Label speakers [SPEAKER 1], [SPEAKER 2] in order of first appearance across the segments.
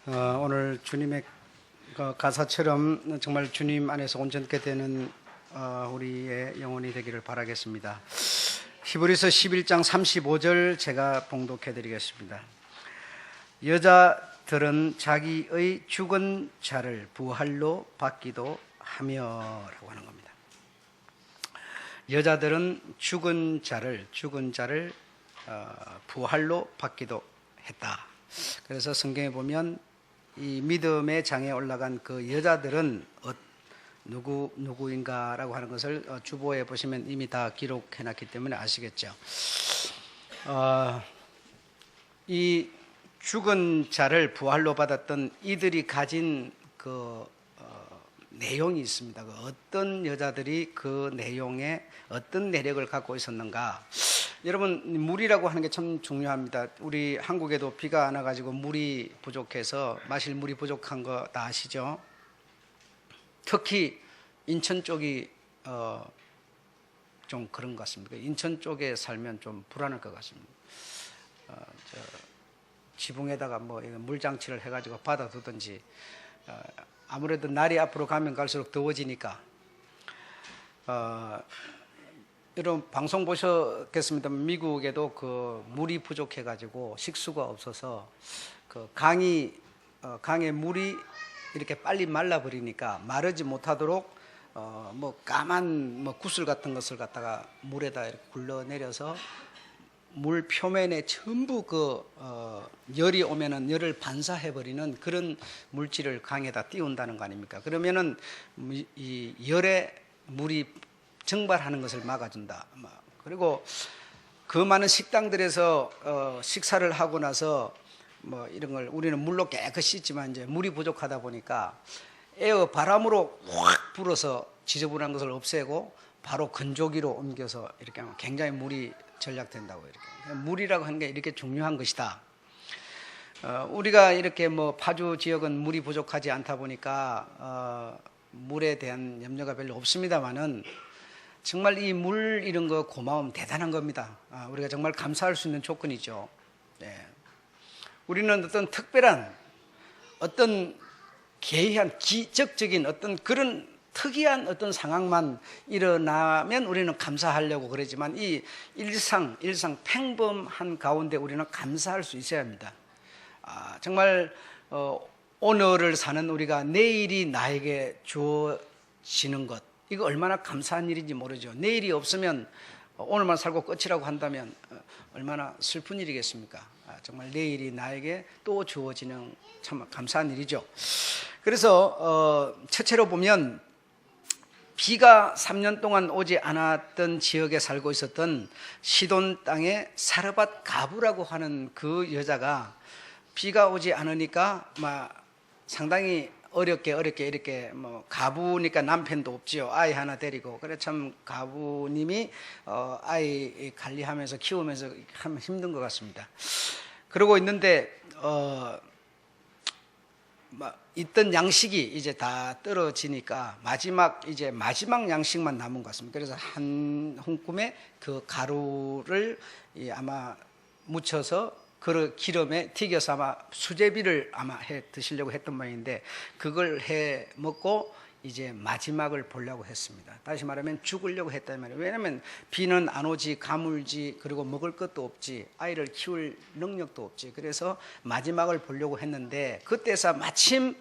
[SPEAKER 1] 오늘 주님의 가사처럼 정말 주님 안에서 온전케 되는 우리의 영혼이 되기를 바라겠습니다. 히브리서 11장 35절 제가 봉독해 드리겠습니다. 여자들은 자기의 죽은 자를 부활로 받기도 하며 라고 하는 겁니다. 여자들은 죽은 자를 부활로 받기도 했다. 그래서 성경에 보면 이 믿음의 장에 올라간 그 여자들은 누구인가라고 하는 것을 주보에 보시면 이미 다 기록해 놨기 때문에 아시겠죠. 이 죽은 자를 부활로 받았던 이들이 가진 그 내용이 있습니다. 어떤 여자들이 그 내용에 어떤 내력을 갖고 있었는가. 여러분, 물이라고 하는 게 참 중요합니다. 우리 한국에도 비가 안 와가지고 물이 부족해서 마실 물이 부족한 거 다 아시죠? 특히 인천 쪽이 좀 그런 것 같습니다. 인천 쪽에 살면 좀 불안할 것 같습니다. 지붕에다가 뭐 물장치를 해가지고 받아두든지, 아무래도 날이 앞으로 가면 갈수록 더워지니까. 여러분 방송 보셨겠습니다만 미국에도 그 물이 부족해가지고 식수가 없어서 그 강의 물이 이렇게 빨리 말라버리니까 마르지 못하도록 뭐 까만 뭐 구슬 같은 것을 갖다가 물에다 이렇게 굴러내려서 물 표면에 전부 열이 오면은 열을 반사해버리는 그런 물질을 강에다 띄운다는 거 아닙니까? 그러면은 이 열에 물이 증발하는 것을 막아준다. 그리고 그 많은 식당들에서 식사를 하고 나서 뭐 이런 걸 우리는 물로 깨끗이 씻지만 이제 물이 부족하다 보니까 바람으로 확 불어서 지저분한 것을 없애고 바로 건조기로 옮겨서 이렇게 하면 굉장히 물이 절약된다고. 이렇게 물이라고 하는 게 이렇게 중요한 것이다. 우리가 이렇게 뭐 파주 지역은 물이 부족하지 않다 보니까 물에 대한 염려가 별로 없습니다만은 정말 이 물 이런 거 고마움 대단한 겁니다. 우리가 정말 감사할 수 있는 조건이죠. 네. 우리는 어떤 특별한 어떤 개의한 기적적인 어떤 그런 특이한 어떤 상황만 일어나면 우리는 감사하려고 그러지만 이 일상 평범한 가운데 우리는 감사할 수 있어야 합니다. 정말 오늘을 사는 우리가 내일이 나에게 주어지는 것, 이거 얼마나 감사한 일인지 모르죠. 내일이 없으면 오늘만 살고 끝이라고 한다면 얼마나 슬픈 일이겠습니까? 정말 내일이 나에게 또 주어지는 참 감사한 일이죠. 그래서 첫째로 보면 비가 3년 동안 오지 않았던 지역에 살고 있었던 시돈 땅의 사르밧 가부라고 하는 그 여자가 비가 오지 않으니까 상당히 어렵게 이렇게 뭐 가부니까 남편도 없지요. 아이 하나 데리고. 그래 참 가부님이 아이 관리하면서 키우면서 참 힘든 것 같습니다. 그러고 있는데 있던 양식이 이제 다 떨어지니까 마지막 양식만 남은 것 같습니다. 그래서 한 홍금에 그 가루를 아마 묻혀서 그 기름에 튀겨서 아마 수제비를 아마 해 드시려고 했던 모양인데 그걸 해 먹고 이제 마지막을 보려고 했습니다. 다시 말하면 죽으려고 했단 말이에요. 왜냐하면 비는 안 오지, 가물지, 그리고 먹을 것도 없지, 아이를 키울 능력도 없지. 그래서 마지막을 보려고 했는데 그때서 마침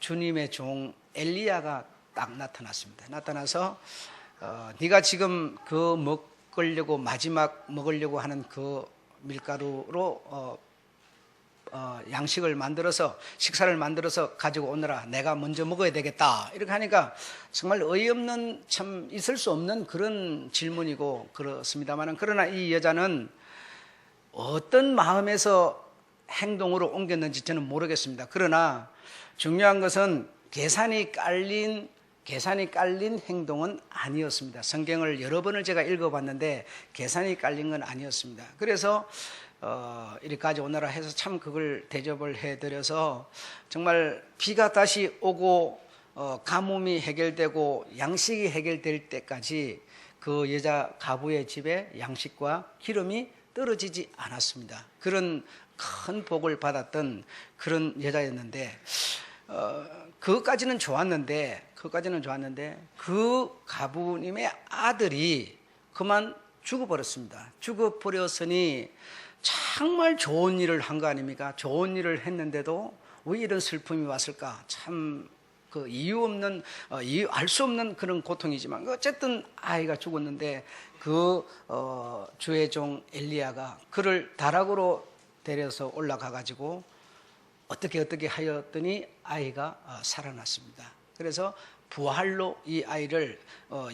[SPEAKER 1] 주님의 종 엘리야가 딱 나타났습니다. 나타나서 네가 지금 그 마지막 먹으려고 하는 그 밀가루로 양식을 만들어서 식사를 만들어서 가지고 오너라. 내가 먼저 먹어야 되겠다. 이렇게 하니까 정말 어이없는 참 있을 수 없는 그런 질문이고 그렇습니다만 그러나 이 여자는 어떤 마음에서 행동으로 옮겼는지 저는 모르겠습니다. 그러나 중요한 것은 계산이 깔린 행동은 아니었습니다. 성경을 여러 번을 제가 읽어봤는데 계산이 깔린 건 아니었습니다. 그래서 이리까지 오너라 해서 참 그걸 대접을 해드려서 정말 비가 다시 오고 가뭄이 해결되고 양식이 해결될 때까지 그 여자 가부의 집에 양식과 기름이 떨어지지 않았습니다. 그런 큰 복을 받았던 그런 여자였는데 그것까지는 좋았는데 그 가부님의 아들이 그만 죽어버렸습니다. 죽어버렸으니 정말 좋은 일을 한 거 아닙니까? 좋은 일을 했는데도 왜 이런 슬픔이 왔을까? 참 그 이유 없는 이유 알 수 없는 그런 고통이지만 어쨌든 아이가 죽었는데 그 주의 종 엘리야가 그를 다락으로 데려서 올라가 가지고 어떻게 하였더니 아이가 살아났습니다. 그래서 부활로 이 아이를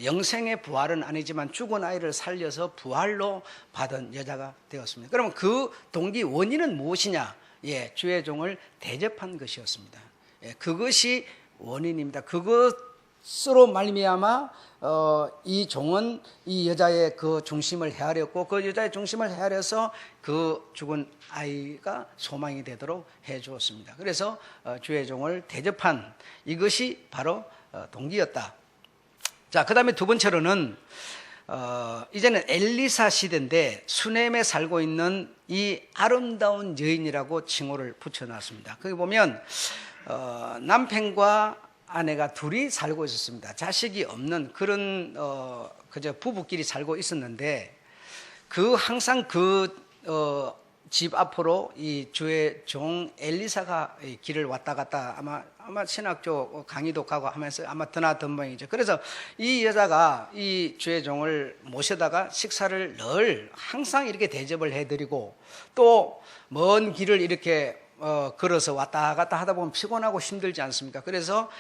[SPEAKER 1] 영생의 부활은 아니지만 죽은 아이를 살려서 부활로 받은 여자가 되었습니다. 그러면 그 동기 원인은 무엇이냐? 예, 주의 종을 대접한 것이었습니다. 예, 그것이 원인입니다. 그것으로 말미암아 이 종은 이 여자의 그 중심을 헤아렸고 그 여자의 중심을 헤아려서 그 죽은 아이가 소망이 되도록 해 주었습니다. 그래서 주의 종을 대접한 이것이 바로 동기였다. 자, 그 다음에 두 번째로는 이제는 엘리사 시대인데 수넴에 살고 있는 이 아름다운 여인이라고 칭호를 붙여놨습니다. 거기 보면 남편과 아내가 둘이 살고 있었습니다. 자식이 없는 그런 그저 부부끼리 살고 있었는데 항상 집 앞으로 이 주의 종 엘리사가 길을 왔다 갔다 아마 신학교 강의도 가고 하면서 아마 드나든 모양이죠. 그래서 이 여자가 이 주의 종을 모셔다가 식사를 늘 항상 이렇게 대접을 해드리고 또 먼 길을 이렇게 걸어서 왔다 갔다 하다 보면 피곤하고 힘들지 않습니까? 그래서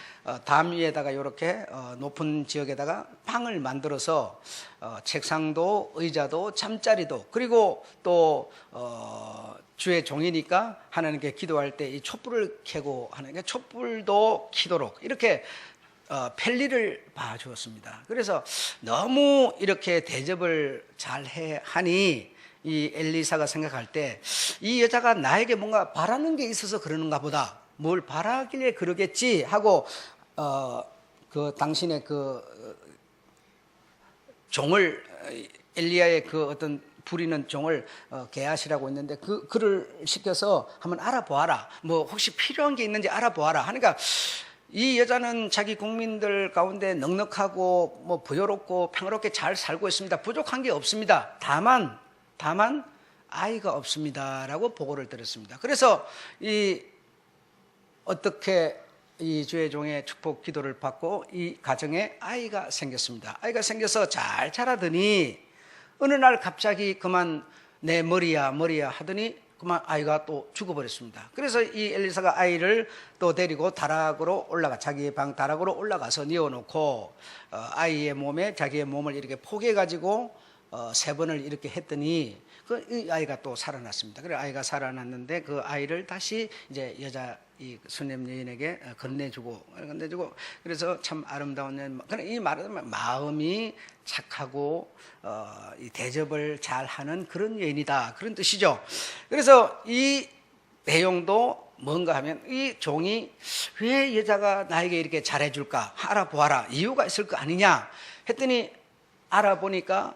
[SPEAKER 1] 담 위에다가 이렇게 높은 지역에다가 방을 만들어서 책상도 의자도 잠자리도 그리고 또 주의 종이니까 하나님께 기도할 때 이 촛불을 켜고 하나님께 촛불도 켜도록 이렇게 편리를 봐주었습니다. 그래서 너무 이렇게 대접을 잘 하니 이 엘리사가 생각할 때 이 여자가 나에게 뭔가 바라는 게 있어서 그러는가 보다. 뭘 바라길래 그러겠지 하고 그 당신의 그 종을 엘리야의 그 어떤 부리는 종을 게하시라고 했는데 그를 시켜서 한번 알아보아라. 뭐 혹시 필요한 게 있는지 알아보아라. 하니까 이 여자는 자기 국민들 가운데 넉넉하고 뭐 부여롭고 평화롭게 잘 살고 있습니다. 부족한 게 없습니다. 다만 아이가 없습니다라고 보고를 드렸습니다. 그래서 어떻게 이 주의 종의 축복 기도를 받고 이 가정에 아이가 생겼습니다. 아이가 생겨서 잘 자라더니 어느 날 갑자기 그만 내 머리야 하더니 그만 아이가 또 죽어버렸습니다. 그래서 이 엘리사가 아이를 또 데리고 자기의 방 다락으로 올라가서 뉘어놓고 아이의 몸에 자기의 몸을 이렇게 포개가지고 3번을 이렇게 했더니 이 아이가 또 살아났습니다. 그래 아이가 살아났는데 그 아이를 다시 이제 여자 이 수넴 여인에게 건네주고 그래서 참 아름다운 여인. 이 말은 마음이 착하고 이 대접을 잘하는 그런 여인이다 그런 뜻이죠. 그래서 이 내용도 뭔가 하면 이 종이 왜 여자가 나에게 이렇게 잘해줄까 알아보아라 이유가 있을 거 아니냐 했더니 알아보니까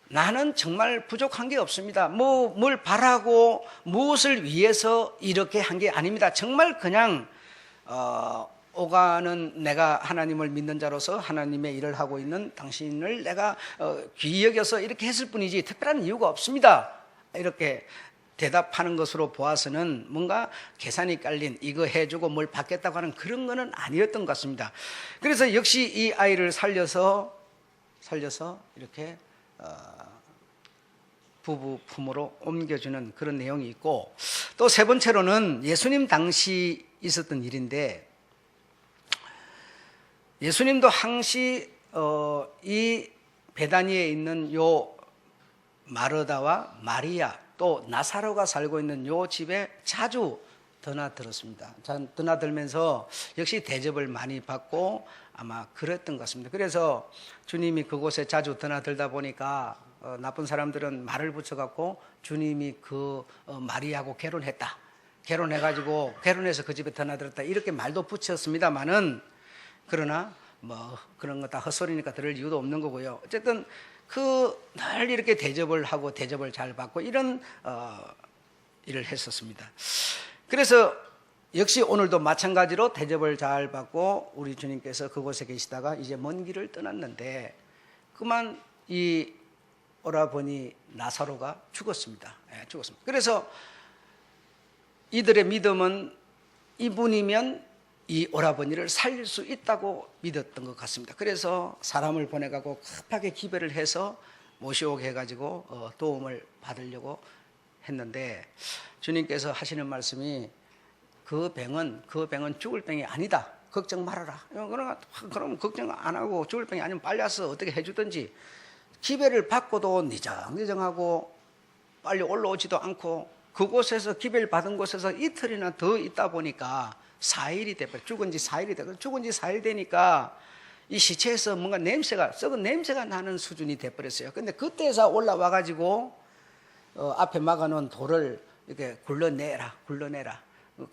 [SPEAKER 1] 나는 정말 부족한 게 없습니다. 뭘 바라고 무엇을 위해서 이렇게 한 게 아닙니다. 정말 그냥 오가는 내가 하나님을 믿는 자로서 하나님의 일을 하고 있는 당신을 내가 귀히 여겨서 이렇게 했을 뿐이지 특별한 이유가 없습니다. 이렇게 대답하는 것으로 보아서는 뭔가 계산이 깔린 이거 해주고 뭘 받겠다고 하는 그런 거는 아니었던 것 같습니다. 그래서 역시 이 아이를 살려서 이렇게 부부 품으로 옮겨주는 그런 내용이 있고 또 세 번째로는 예수님 당시 있었던 일인데 예수님도 항시 이 베다니에 있는 요 마르다와 마리아 또 나사로가 살고 있는 요 집에 자주 드나들었습니다. 드나들면서 역시 대접을 많이 받고 아마 그랬던 것 같습니다. 그래서 주님이 그곳에 자주 드나들다 보니까 나쁜 사람들은 말을 붙여갖고 주님이 그 마리아하고 결혼했다. 결혼해서 그 집에 드나들었다. 이렇게 말도 붙였습니다만은 그러나 뭐 그런 거 다 헛소리니까 들을 이유도 없는 거고요. 어쨌든 늘 이렇게 대접을 하고 대접을 잘 받고 이런 일을 했었습니다. 그래서 역시 오늘도 마찬가지로 대접을 잘 받고 우리 주님께서 그곳에 계시다가 이제 먼 길을 떠났는데 그만 이 오라버니 나사로가 죽었습니다. 죽었습니다. 그래서 이들의 믿음은 이분이면 이 오라버니를 살릴 수 있다고 믿었던 것 같습니다. 그래서 사람을 보내가고 급하게 기별을 해서 모셔오게 해가지고 도움을 받으려고 했는데 주님께서 하시는 말씀이 그 병은 죽을 병이 아니다. 걱정 말아라. 그럼 걱정 안 하고 죽을 병이 아니면 빨리 와서 어떻게 해주든지 기별을 받고도 니정니정하고 빨리 올라오지도 않고 그곳에서 기별 받은 곳에서 이틀이나 더 있다 보니까 4일이 돼버려. 죽은 지 4일이 되고 죽은 지 4일 되니까 이 시체에서 뭔가 썩은 냄새가 나는 수준이 돼버렸어요. 근데 그때서 올라와 가지고 앞에 막아놓은 돌을 이렇게 굴러내라.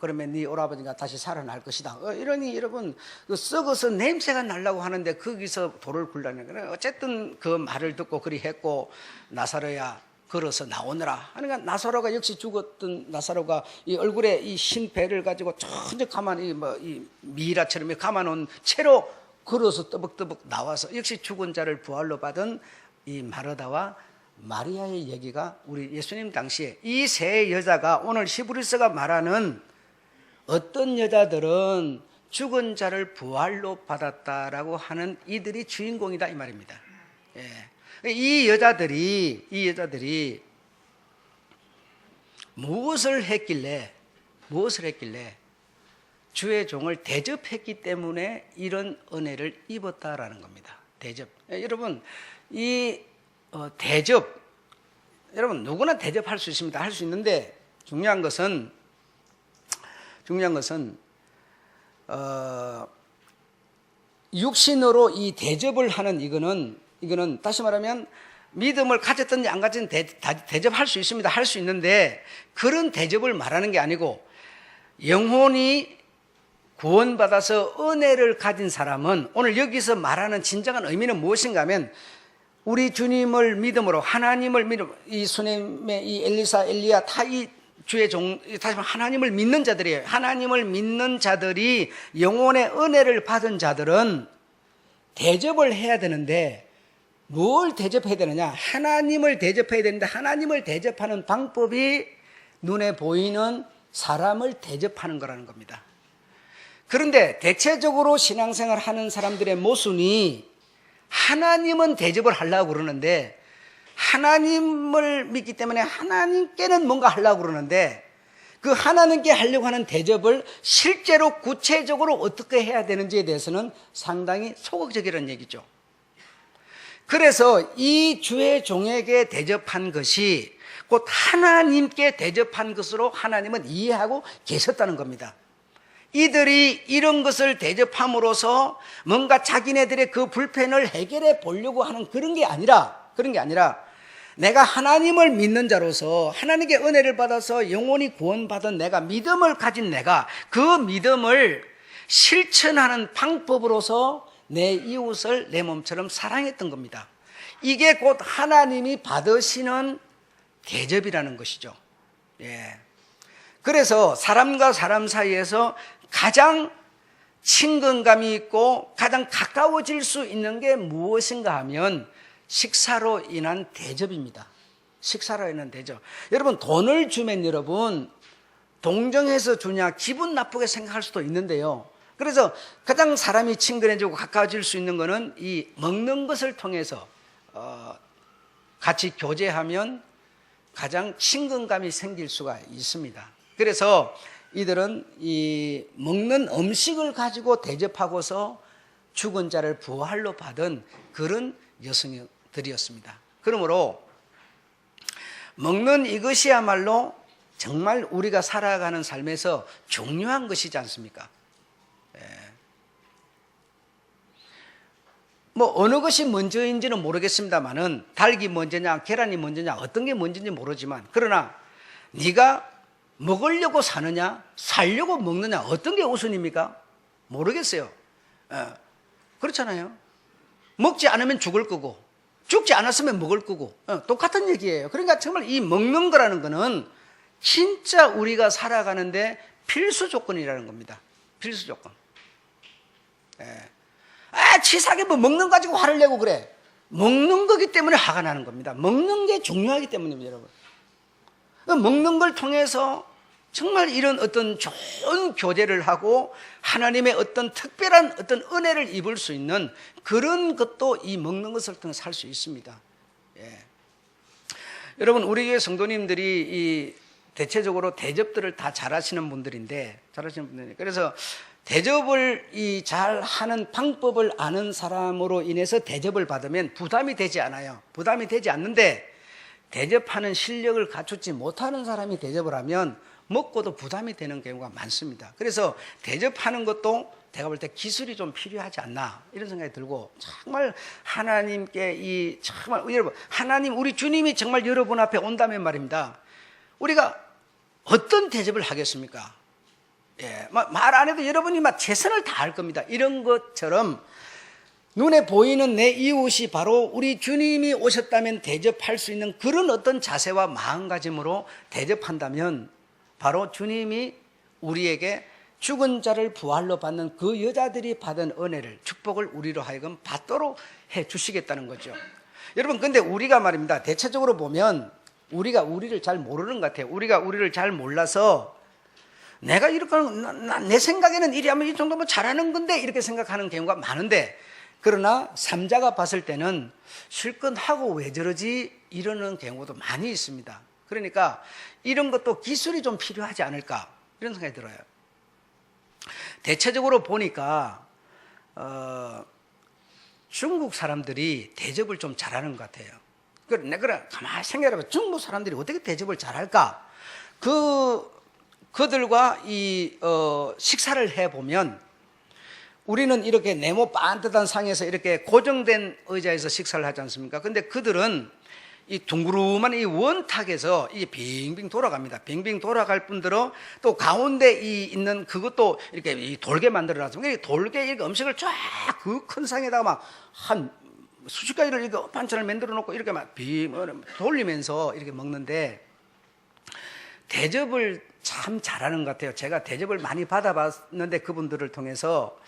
[SPEAKER 1] 그러면 네 오라버니가 다시 살아날 것이다. 이러니 여러분 썩어서 냄새가 나려고 하는데 거기서 돌을 굴러내. 어쨌든 그 말을 듣고 그리 했고 나사로야 걸어서 나오느라. 그러니까 나사로가 역시 죽었던 나사로가 이 얼굴에 이 흰 배를 가지고 천천히 가만히 이 미라처럼 감아놓은 채로 걸어서 떠벅떠벅 나와서 역시 죽은 자를 부활로 받은 이 마르다와 마리아의 얘기가 우리 예수님 당시에 이 세 여자가 오늘 히브리서가 말하는 어떤 여자들은 죽은 자를 부활로 받았다라고 하는 이들이 주인공이다 이 말입니다. 이 여자들이 무엇을 했길래 주의 종을 대접했기 때문에 이런 은혜를 입었다라는 겁니다. 대접. 여러분 이 대접 여러분 누구나 대접할 수 있습니다. 할 수 있는데 중요한 것은 육신으로 이 대접을 하는 이거는 다시 말하면 믿음을 가졌든지 안 가졌든지 대접할 수 있습니다. 할 수 있는데 그런 대접을 말하는 게 아니고 영혼이 구원받아서 은혜를 가진 사람은 오늘 여기서 말하는 진정한 의미는 무엇인가 하면 우리 주님을 믿음으로 하나님을 믿음 이 수님의 이 엘리사 엘리야 다 이 주의 종 다시 말하면 하나님을 믿는 자들이에요. 하나님을 믿는 자들이 영혼의 은혜를 받은 자들은 대접을 해야 되는데 뭘 대접해야 되느냐? 하나님을 대접해야 되는데 하나님을 대접하는 방법이 눈에 보이는 사람을 대접하는 거라는 겁니다. 그런데 대체적으로 신앙생활 하는 사람들의 모순이 하나님은 대접을 하려고 그러는데 하나님을 믿기 때문에 하나님께는 뭔가 하려고 그러는데 그 하나님께 하려고 하는 대접을 실제로 구체적으로 어떻게 해야 되는지에 대해서는 상당히 소극적이라는 얘기죠. 그래서 이 주의 종에게 대접한 것이 곧 하나님께 대접한 것으로 하나님은 이해하고 계셨다는 겁니다. 이들이 이런 것을 대접함으로써 뭔가 자기네들의 그 불편을 해결해 보려고 하는 그런 게 아니라 내가 하나님을 믿는 자로서 하나님께 은혜를 받아서 영혼이 구원받은 내가 믿음을 가진 내가 그 믿음을 실천하는 방법으로서 내 이웃을 내 몸처럼 사랑했던 겁니다. 이게 곧 하나님이 받으시는 대접이라는 것이죠. 그래서 사람과 사람 사이에서 가장 친근감이 있고 가장 가까워질 수 있는 게 무엇인가 하면 식사로 인한 대접입니다. 식사로 인한 대접. 여러분 돈을 주면 여러분 동정해서 주냐 기분 나쁘게 생각할 수도 있는데요. 그래서 가장 사람이 친근해지고 가까워질 수 있는 것은 이 먹는 것을 통해서 같이 교제하면 가장 친근감이 생길 수가 있습니다. 그래서 이들은 이 먹는 음식을 가지고 대접하고서 죽은 자를 부활로 받은 그런 여성들이었습니다. 그러므로 먹는 이것이야말로 정말 우리가 살아가는 삶에서 중요한 것이지 않습니까? 뭐 어느 것이 먼저인지는 모르겠습니다만은 닭이 먼저냐 계란이 먼저냐 어떤 게 먼저인지 모르지만 그러나 네가 먹으려고 사느냐 살려고 먹느냐 어떤 게 우선입니까? 모르겠어요. 그렇잖아요. 먹지 않으면 죽을 거고 죽지 않았으면 먹을 거고 똑같은 얘기예요. 그러니까 정말 이 먹는 거라는 거는 진짜 우리가 살아가는데 필수 조건이라는 겁니다. 필수 조건. 예. 치사하게 뭐 먹는 거 가지고 화를 내고 그래. 먹는 거기 때문에 화가 나는 겁니다. 먹는 게 중요하기 때문입니다, 여러분. 먹는 걸 통해서 정말 이런 어떤 좋은 교제를 하고 하나님의 어떤 특별한 어떤 은혜를 입을 수 있는 그런 것도 이 먹는 것을 통해 살 수 있습니다. 예. 여러분, 우리 교회 성도님들이 이 대체적으로 대접들을 다 잘하시는 분들인데, 그래서 대접을 잘 하는 방법을 아는 사람으로 인해서 대접을 받으면 부담이 되지 않아요. 부담이 되지 않는데, 대접하는 실력을 갖추지 못하는 사람이 대접을 하면 먹고도 부담이 되는 경우가 많습니다. 그래서 대접하는 것도 제가 볼 때 기술이 좀 필요하지 않나 이런 생각이 들고, 정말 하나님께 정말 여러분, 하나님 우리 주님이 정말 여러분 앞에 온다면 말입니다. 우리가 어떤 대접을 하겠습니까? 예, 말 안 해도 여러분이 막 최선을 다할 겁니다. 이런 것처럼 눈에 보이는 내 이웃이 바로 우리 주님이 오셨다면 대접할 수 있는 그런 어떤 자세와 마음가짐으로 대접한다면 바로 주님이 우리에게 죽은 자를 부활로 받는 그 여자들이 받은 은혜를, 축복을 우리로 하여금 받도록 해 주시겠다는 거죠. 여러분, 근데 우리가 말입니다, 대체적으로 보면 우리가 우리를 잘 모르는 것 같아요. 우리가 우리를 잘 몰라서 내가 이렇게 내 생각에는 이리 하면 이 정도면 잘하는 건데 이렇게 생각하는 경우가 많은데, 그러나 삼자가 봤을 때는 실컷 하고 왜 저러지 이러는 경우도 많이 있습니다. 그러니까 이런 것도 기술이 좀 필요하지 않을까 이런 생각이 들어요. 대체적으로 보니까 중국 사람들이 대접을 좀 잘하는 것 같아요. 내가 가만히 생각해봐. 중국 사람들이 어떻게 대접을 잘할까? 그들과 식사를 해보면 우리는 이렇게 네모 반듯한 상에서 이렇게 고정된 의자에서 식사를 하지 않습니까? 근데 그들은 이 둥그름한 이 원탁에서 이게 빙빙 돌아갑니다. 빙빙 돌아갈 뿐더러 또 가운데 있는 그것도 이렇게 돌게 만들어놨습니다. 돌게 이렇게 음식을 쫙 그 큰 상에다가 막 한 수십 가지를 이렇게 반찬을 만들어 놓고 이렇게 막 돌리면서 이렇게 먹는데, 대접을 참 잘하는 것 같아요. 제가 대접을 많이 받아봤는데 그분들을 통해서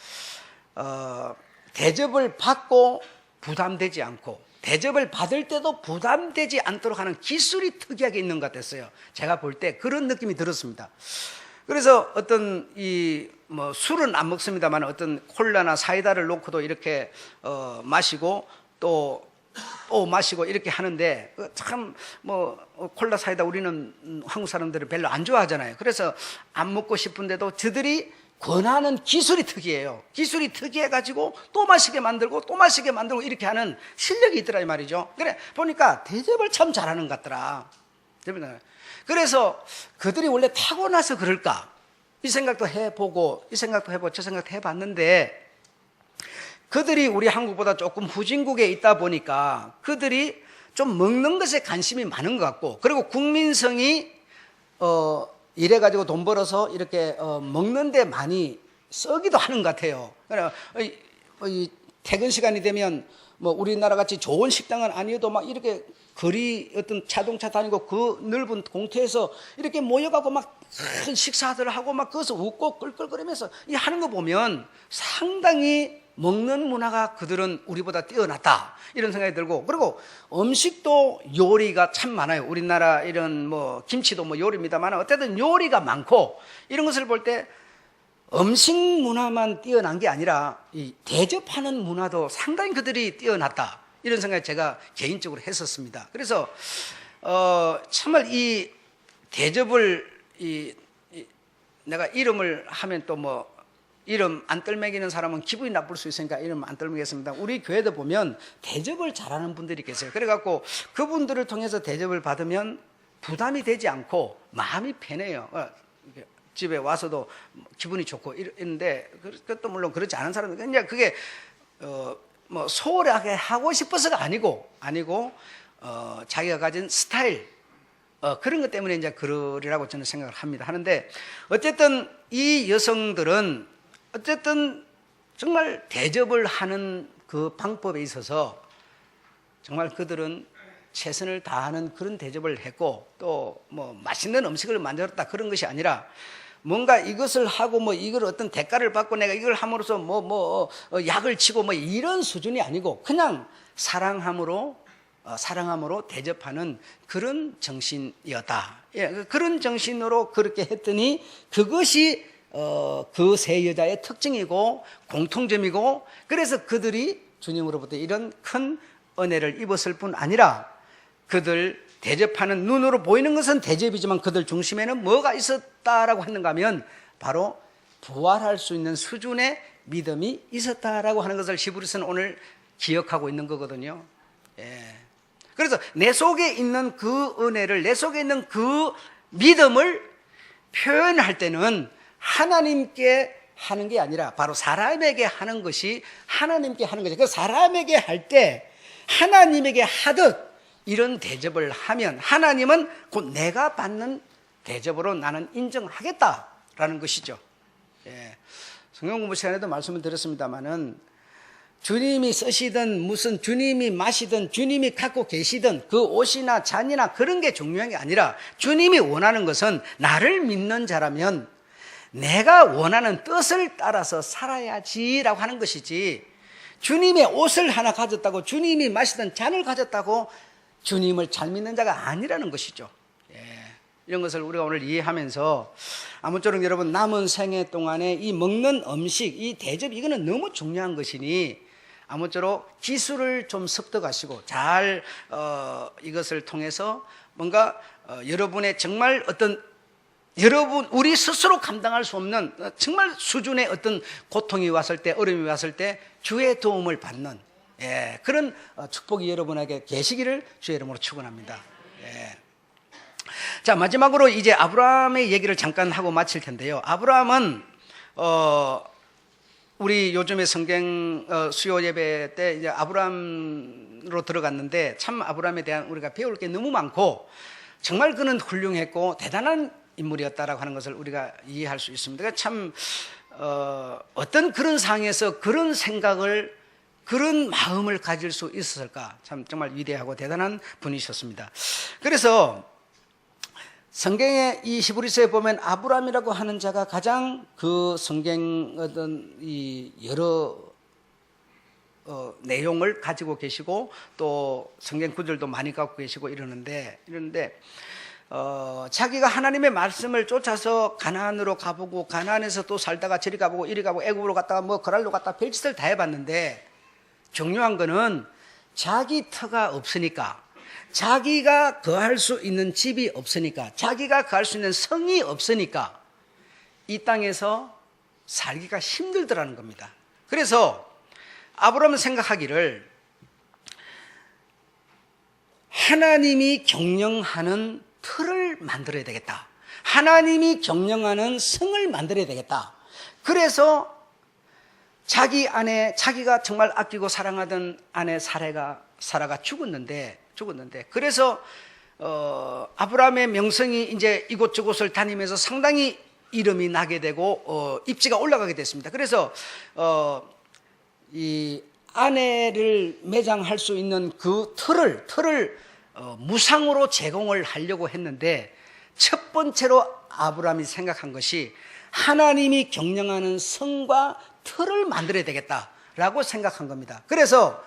[SPEAKER 1] 대접을 받고 부담되지 않고 대접을 받을 때도 부담되지 않도록 하는 기술이 특이하게 있는 것 같았어요. 제가 볼 때 그런 느낌이 들었습니다. 그래서 어떤 술은 안 먹습니다만 어떤 콜라나 사이다를 놓고도 이렇게 마시고 또 마시고 이렇게 하는데, 참 콜라 사이다 우리는 한국 사람들은 별로 안 좋아하잖아요. 그래서 안 먹고 싶은데도 저들이 권하는 기술이 특이해요. 기술이 특이해가지고 또 마시게 만들고 또 마시게 만들고 이렇게 하는 실력이 있더라 이 말이죠. 그래 보니까 대접을 참 잘하는 것 같더라. 그래서 그들이 원래 타고나서 그럴까, 이 생각도 해보고 이 생각도 해보고 저 생각도 해봤는데, 그들이 우리 한국보다 조금 후진국에 있다 보니까 그들이 좀 먹는 것에 관심이 많은 것 같고, 그리고 국민성이 이래가지고 돈 벌어서 이렇게 먹는 데 많이 쓰기도 하는 것 같아요. 그러니까 퇴근 시간이 되면 우리나라 같이 좋은 식당은 아니어도 막 이렇게 거리 어떤 자동차 다니고 그 넓은 공터에서 이렇게 모여가고 막 큰 식사들 하고 막 거기서 웃고 끌끌거리면서 이 하는 거 보면 상당히 먹는 문화가 그들은 우리보다 뛰어났다 이런 생각이 들고, 그리고 음식도 요리가 참 많아요. 우리나라 이런 김치도 요리입니다만 어쨌든 요리가 많고, 이런 것을 볼 때 음식 문화만 뛰어난 게 아니라 이 대접하는 문화도 상당히 그들이 뛰어났다 이런 생각을 제가 개인적으로 했었습니다. 그래서 정말 이 대접을 내가 이름을 하면 또 이름 안 떨매기는 사람은 기분이 나쁠 수 있으니까 이름 안 떨매겠습니다. 우리 교회도 보면 대접을 잘하는 분들이 계세요. 그래갖고 그분들을 통해서 대접을 받으면 부담이 되지 않고 마음이 편해요. 집에 와서도 기분이 좋고 이런데, 그것도 물론 그렇지 않은 사람들, 그냥 그게 소홀하게 하고 싶어서가 아니고 자기가 가진 스타일, 그런 것 때문에 이제 그러리라고 저는 생각을 하는데, 어쨌든 이 여성들은 어쨌든 정말 대접을 하는 그 방법에 있어서 정말 그들은 최선을 다하는 그런 대접을 했고, 또 뭐 맛있는 음식을 만들었다 그런 것이 아니라, 뭔가 이것을 하고 뭐 이걸 어떤 대가를 받고 내가 이걸 함으로써 약을 치고 뭐 이런 수준이 아니고, 그냥 사랑함으로 대접하는 그런 정신이었다. 예, 그런 정신으로 그렇게 했더니 그것이 그 세 여자의 특징이고 공통점이고, 그래서 그들이 주님으로부터 이런 큰 은혜를 입었을 뿐 아니라, 그들 대접하는, 눈으로 보이는 것은 대접이지만 그들 중심에는 뭐가 있었다라고 했는가 하면 바로 부활할 수 있는 수준의 믿음이 있었다라고 하는 것을 히브리서는 오늘 기억하고 있는 거거든요. 예. 그래서 내 속에 있는 그 은혜를, 내 속에 있는 그 믿음을 표현할 때는 하나님께 하는 게 아니라 바로 사람에게 하는 것이 하나님께 하는 거죠. 그 사람에게 할 때 하나님에게 하듯 이런 대접을 하면 하나님은 곧 내가 받는 대접으로 나는 인정하겠다라는 것이죠. 예. 성경 공부 시간에도 말씀을 드렸습니다마는, 주님이 쓰시든 무슨 주님이 마시든 주님이 갖고 계시든 그 옷이나 잔이나 그런 게 중요한 게 아니라, 주님이 원하는 것은 나를 믿는 자라면 내가 원하는 뜻을 따라서 살아야지라고 하는 것이지, 주님의 옷을 하나 가졌다고, 주님이 마시던 잔을 가졌다고 주님을 잘 믿는 자가 아니라는 것이죠. 예. 이런 것을 우리가 오늘 이해하면서 아무쪼록 여러분 남은 생애 동안에 이 먹는 음식, 이 대접, 이거는 너무 중요한 것이니 아무쪼록 기술을 좀 습득하시고 잘 이것을 통해서 뭔가 여러분의 정말 어떤 우리 스스로 감당할 수 없는 정말 수준의 어떤 고통이 왔을 때, 어려움이 왔을 때 주의 도움을 받는, 예, 그런 축복이 여러분에게 계시기를 주의 이름으로 축원합니다. 예. 자, 마지막으로 이제 아브라함의 얘기를 잠깐 하고 마칠 텐데요. 아브라함은 우리 요즘에 성경 수요 예배 때 이제 아브라함으로 들어갔는데, 참 아브라함에 대한 우리가 배울 게 너무 많고 정말 그는 훌륭했고 대단한 인물이었다라고 하는 것을 우리가 이해할 수 있습니다. 참 어떤 그런 상황에서 그런 생각을, 그런 마음을 가질 수 있었을까? 참 정말 위대하고 대단한 분이셨습니다. 그래서 성경의 이 히브리서에 보면 아브라함이라고 하는 자가 가장 그 성경 어떤 이 여러 내용을 가지고 계시고 또 성경 구절도 많이 갖고 계시고 이러는데 자기가 하나님의 말씀을 쫓아서 가나안으로 가보고, 가나안에서 또 살다가 저리 가보고 이리 가보고 애굽으로 갔다가 뭐 거랄로 갔다가 별짓을 다 해봤는데, 중요한 거는 자기 터가 없으니까, 자기가 거할 수 있는 집이 없으니까, 자기가 거할 수 있는 성이 없으니까 이 땅에서 살기가 힘들더라는 겁니다. 그래서 아브라함은 생각하기를 하나님이 경영하는 틀을 만들어야 되겠다, 하나님이 경영하는 성을 만들어야 되겠다. 그래서 자기 아내, 자기가 정말 아끼고 사랑하던 아내 사라가 죽었는데 그래서 아브라함의 명성이 이제 이곳저곳을 다니면서 상당히 이름이 나게 되고 입지가 올라가게 됐습니다. 그래서 이 아내를 매장할 수 있는 그 틀을 무상으로 제공을 하려고 했는데, 첫 번째로 아브라함이 생각한 것이 하나님이 경영하는 성과 틀을 만들어야 되겠다라고 생각한 겁니다. 그래서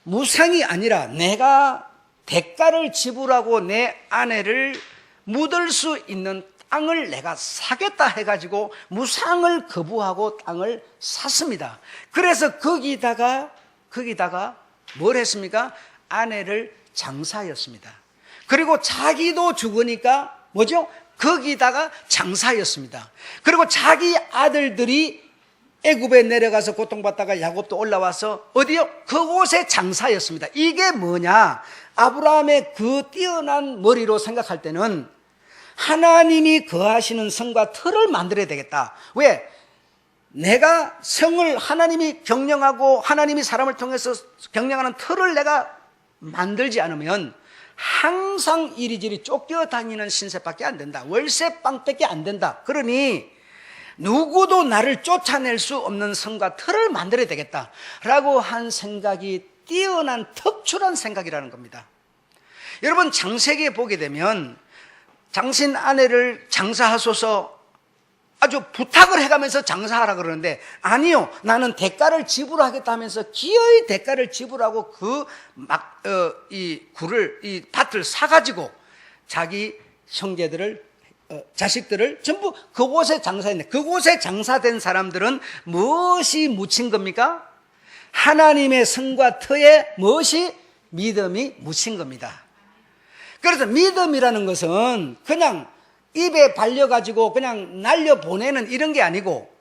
[SPEAKER 1] 무상이 아니라 내가 대가를 지불하고 내 아내를 묻을 수 있는 땅을 내가 사겠다 해가지고 무상을 거부하고 땅을 샀습니다. 그래서 거기다가 뭘 했습니까? 아내를 장사였습니다. 그리고 자기도 죽으니까 뭐죠? 거기다가 장사였습니다. 그리고 자기 아들들이 애굽에 내려가서 고통받다가 야곱도 올라와서 어디요? 그곳에 장사였습니다. 이게 뭐냐? 아브라함의 그 뛰어난 머리로 생각할 때는 하나님이 거하시는 성과 틀을 만들어야 되겠다. 왜? 내가 성을 하나님이 경영하고 하나님이 사람을 통해서 경영하는 틀을 내가 만들지 않으면 항상 이리저리 쫓겨다니는 신세밖에 안 된다. 월세방밖에 안 된다. 그러니 누구도 나를 쫓아낼 수 없는 성과 틀을 만들어야 되겠다라고 한 생각이 뛰어난 특출한 생각이라는 겁니다. 여러분 창세기에 보게 되면 당신 아내를 장사하소서 아주 부탁을 해가면서 장사하라 그러는데, 아니요, 나는 대가를 지불하겠다 하면서 기어이 대가를 지불하고 이 밭을 사가지고 자기 형제들을, 자식들을 전부 그곳에 장사했네. 그곳에 장사된 사람들은 무엇이 묻힌 겁니까? 하나님의 성과 터에 무엇이? 믿음이 묻힌 겁니다. 그래서 믿음이라는 것은 그냥 입에 발려가지고 그냥 날려보내는 이런 게 아니고,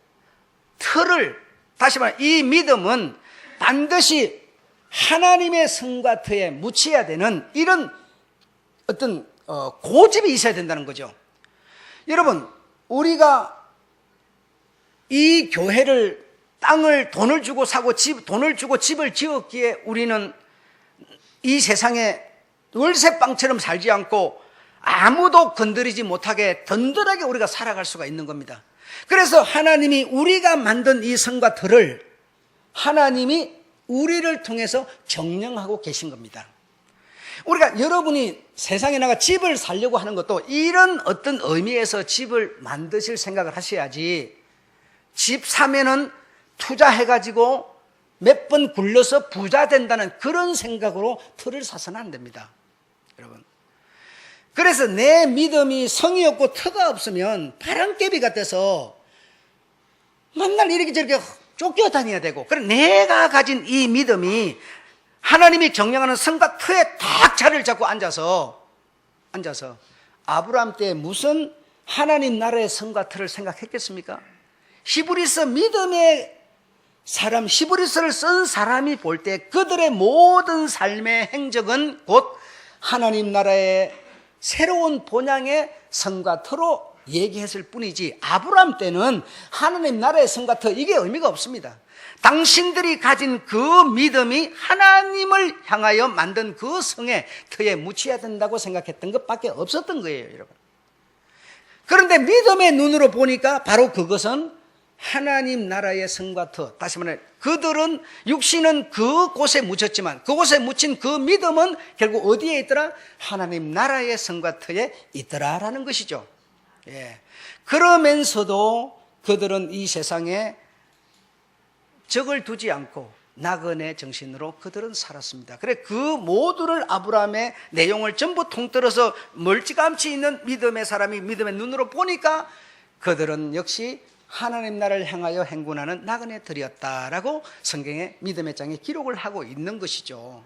[SPEAKER 1] 틀을, 다시 말해 이 믿음은 반드시 하나님의 성과 터에 묻혀야 되는 이런 어떤 고집이 있어야 된다는 거죠. 여러분, 우리가 이 교회를 돈을 주고 사고 돈을 주고 집을 지었기에 우리는 이 세상에 월세방처럼 살지 않고 아무도 건드리지 못하게 든든하게 우리가 살아갈 수가 있는 겁니다. 그래서 하나님이 우리가 만든 이 성과 터를 하나님이 우리를 통해서 경영하고 계신 겁니다. 우리가 여러분이 세상에 나가 집을 살려고 하는 것도 이런 어떤 의미에서 집을 만드실 생각을 하셔야지, 집 사면은 투자해가지고 몇 번 굴려서 부자 된다는 그런 생각으로 틀을 사서는 안 됩니다. 여러분, 그래서 내 믿음이 성이 없고 터가 없으면 바람개비 같아서 맨날 이렇게 저렇게 쫓겨다녀야 되고, 그래 내가 가진 이 믿음이 하나님이 경영하는 성과 터에 딱 자리를 잡고 앉아서 아브라함 때 무슨 하나님 나라의 성과 터를 생각했겠습니까? 히브리서 믿음의 사람, 히브리서를 쓴 사람이 볼 때 그들의 모든 삶의 행적은 곧 하나님 나라의 새로운 본향의 성과 터로 얘기했을 뿐이지, 아브라함 때는 하나님 나라의 성과 터 이게 의미가 없습니다. 당신들이 가진 그 믿음이 하나님을 향하여 만든 그 성의 터에 묻혀야 된다고 생각했던 것밖에 없었던 거예요, 여러분. 그런데 믿음의 눈으로 보니까 바로 그것은 하나님 나라의 성과 터, 다시 말해 그들은 육신은 그곳에 묻혔지만 그곳에 묻힌 그 믿음은 결국 어디에 있더라? 하나님 나라의 성과 터에 있더라라는 것이죠. 예. 그러면서도 그들은 이 세상에 적을 두지 않고 나그네 정신으로 그들은 살았습니다. 그래 그 모두를 아브라함의 내용을 전부 통틀어서 멀찌감치 있는 믿음의 사람이 믿음의 눈으로 보니까 그들은 역시 하나님 나라를 향하여 행군하는 나그네들이었다라고 성경의 믿음의 장에 기록을 하고 있는 것이죠.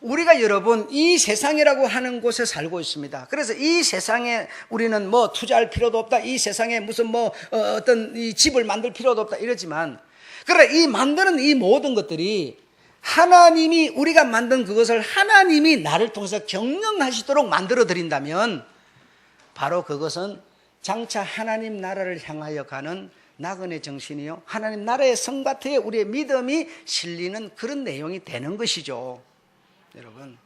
[SPEAKER 1] 우리가 여러분 이 세상이라고 하는 곳에 살고 있습니다. 그래서 이 세상에 우리는 뭐 투자할 필요도 없다, 이 세상에 무슨 어떤 이 집을 만들 필요도 없다 이러지만, 그래 이 만드는 이 모든 것들이 하나님이 우리가 만든 그것을 하나님이 나를 통해서 경영하시도록 만들어 드린다면 바로 그것은 장차 하나님 나라를 향하여 가는 나그네 정신이요, 하나님 나라의 성과 터에 우리의 믿음이 실리는 그런 내용이 되는 것이죠, 여러분.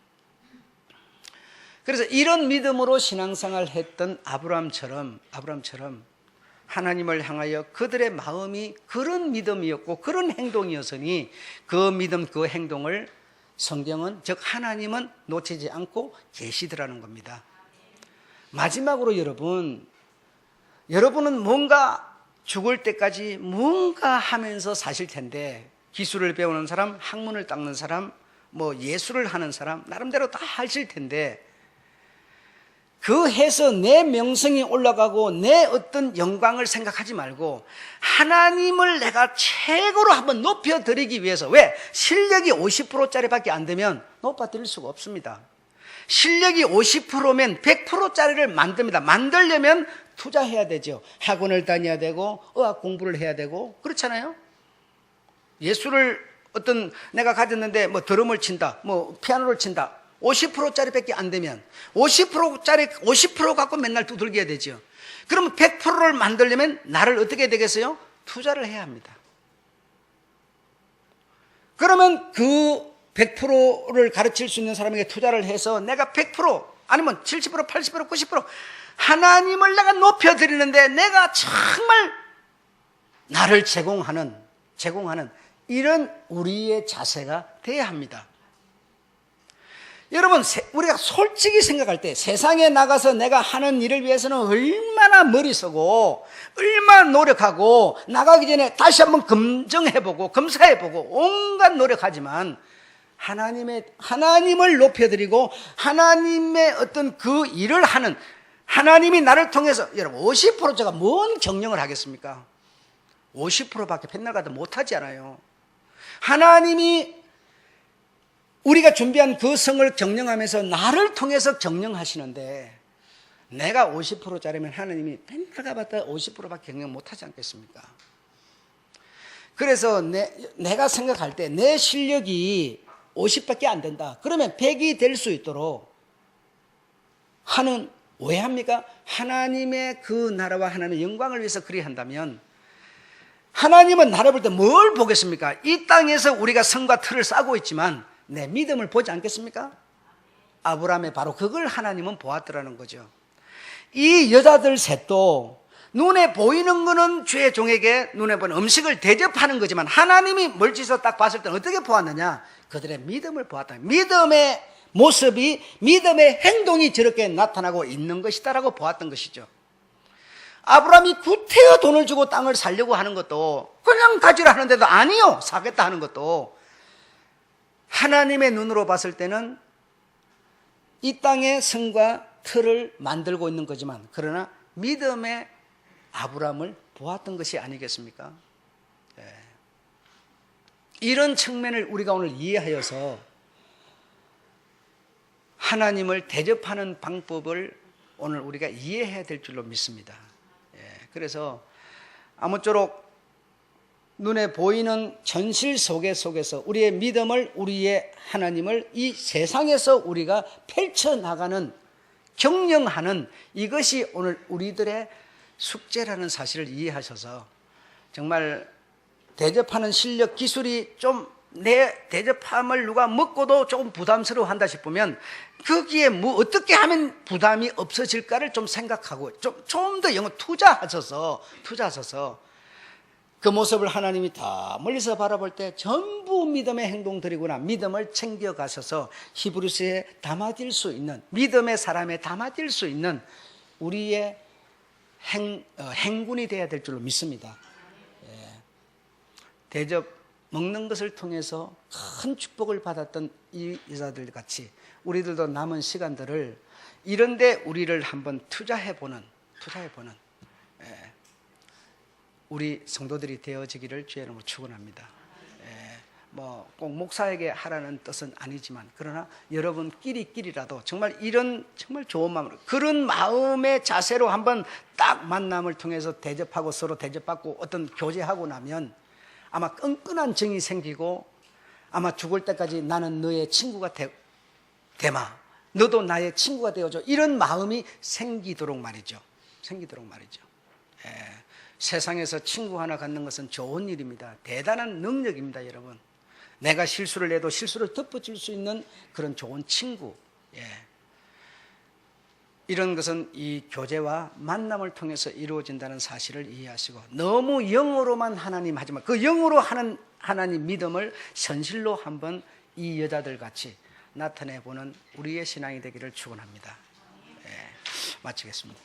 [SPEAKER 1] 그래서 이런 믿음으로 신앙생활을 했던 아브라함처럼 하나님을 향하여 그들의 마음이 그런 믿음이었고 그런 행동이었으니 그 믿음 그 행동을 성경은, 즉 하나님은 놓치지 않고 계시더라는 겁니다. 마지막으로 여러분은 뭔가 죽을 때까지 뭔가 하면서 사실 텐데, 기술을 배우는 사람, 학문을 닦는 사람, 예술을 하는 사람 나름대로 다 하실 텐데, 그 해서 내 명성이 올라가고 내 어떤 영광을 생각하지 말고 하나님을 내가 최고로 한번 높여드리기 위해서, 왜? 실력이 50%짜리밖에 안 되면 높아드릴 수가 없습니다. 실력이 50%면 100%짜리를 만듭니다. 만들려면 투자해야 되죠. 학원을 다녀야 되고 의학 공부를 해야 되고 그렇잖아요. 예술을 내가 가졌는데 드럼을 친다, 피아노를 친다, 50%짜리밖에 안 되면 50%짜리 50% 갖고 맨날 두들겨야 되죠. 그러면 100%를 만들려면 나를 어떻게 되겠어요? 투자를 해야 합니다. 그러면 그 100%를 가르칠 수 있는 사람에게 투자를 해서 내가 100% 아니면 70%, 80%, 90% 하나님을 내가 높여드리는데 내가 정말 나를 제공하는 이런 우리의 자세가 돼야 합니다. 여러분, 우리가 솔직히 생각할 때 세상에 나가서 내가 하는 일을 위해서는 얼마나 머리 쓰고 얼마나 노력하고 나가기 전에 다시 한번 검증해보고 검사해보고 온갖 노력하지만 하나님을 높여드리고 하나님의 어떤 그 일을 하는, 하나님이 나를 통해서, 여러분 50% 제가 뭔 경영을 하겠습니까? 50%밖에 맨날 가도 못하지 않아요. 하나님이 우리가 준비한 그 성을 경영하면서 나를 통해서 경영하시는데 내가 50%짜리면 하나님이 맨날 가봤다 50%밖에 경영 못하지 않겠습니까? 그래서 내가 생각할 때 내 실력이 50밖에 안 된다. 그러면 100이 될 수 있도록 하는, 왜 합니까? 하나님의 그 나라와 하나님의 영광을 위해서 그리 한다면 하나님은 나를 볼 때 뭘 보겠습니까? 이 땅에서 우리가 성과 틀을 쌓고 있지만 내 믿음을 보지 않겠습니까? 아브라함의 바로 그걸 하나님은 보았더라는 거죠. 이 여자들 셋도 눈에 보이는 거는 주의 종에게 눈에 보이는 음식을 대접하는 거지만 하나님이 멀리서 딱 봤을 때는 어떻게 보았느냐? 그들의 믿음을 보았다. 믿음의 모습이, 믿음의 행동이 저렇게 나타나고 있는 것이다라고 보았던 것이죠. 아브라함이 구태여 돈을 주고 땅을 살려고 하는 것도, 그냥 가지라 하는데도 아니요 사겠다 하는 것도 하나님의 눈으로 봤을 때는 이 땅의 성과 틀을 만들고 있는 거지만 그러나 믿음의 아브라함을 보았던 것이 아니겠습니까? 이런 측면을 우리가 오늘 이해하여서 하나님을 대접하는 방법을 오늘 우리가 이해해야 될 줄로 믿습니다. 그래서 아무쪼록 눈에 보이는 현실 속에서 우리의 믿음을, 우리의 하나님을 이 세상에서 우리가 펼쳐나가는, 경영하는 이것이 오늘 우리들의 숙제라는 사실을 이해하셔서 정말 대접하는 실력, 기술이 좀 내 대접함을 누가 먹고도 조금 부담스러워 한다 싶으면 거기에 뭐 어떻게 하면 부담이 없어질까를 좀 생각하고 좀 더 영어 투자하셔서 그 모습을 하나님이 다 멀리서 바라볼 때 전부 믿음의 행동들이구나, 믿음을 챙겨가셔서 히브리서에 담아질 수 있는, 믿음의 사람에 담아질 수 있는 우리의 행군이 되어야 될 줄로 믿습니다. 대접 먹는 것을 통해서 큰 축복을 받았던 이 여자들 같이 우리들도 남은 시간들을 이런데 우리를 한번 투자해보는 우리 성도들이 되어지기를 주의 이름으로 축원합니다. 뭐 꼭 목사에게 하라는 뜻은 아니지만 그러나 여러분끼리라도 정말 이런 정말 좋은 마음으로, 그런 마음의 자세로 한번 딱 만남을 통해서 대접하고 서로 대접받고 어떤 교제하고 나면 아마 끈끈한 정이 생기고 아마 죽을 때까지 나는 너의 친구가 되마, 너도 나의 친구가 되어줘, 이런 마음이 생기도록 말이죠. 세상에서 친구 하나 갖는 것은 좋은 일입니다. 대단한 능력입니다, 여러분. 내가 실수를 해도 실수를 덮어줄 수 있는 그런 좋은 친구. 이런 것은 이 교제와 만남을 통해서 이루어진다는 사실을 이해하시고, 너무 영어로만 하나님 하지만 그 영어로 하는 하나님 믿음을 현실로 한번 이 여자들 같이 나타내보는 우리의 신앙이 되기를 축원합니다. 마치겠습니다.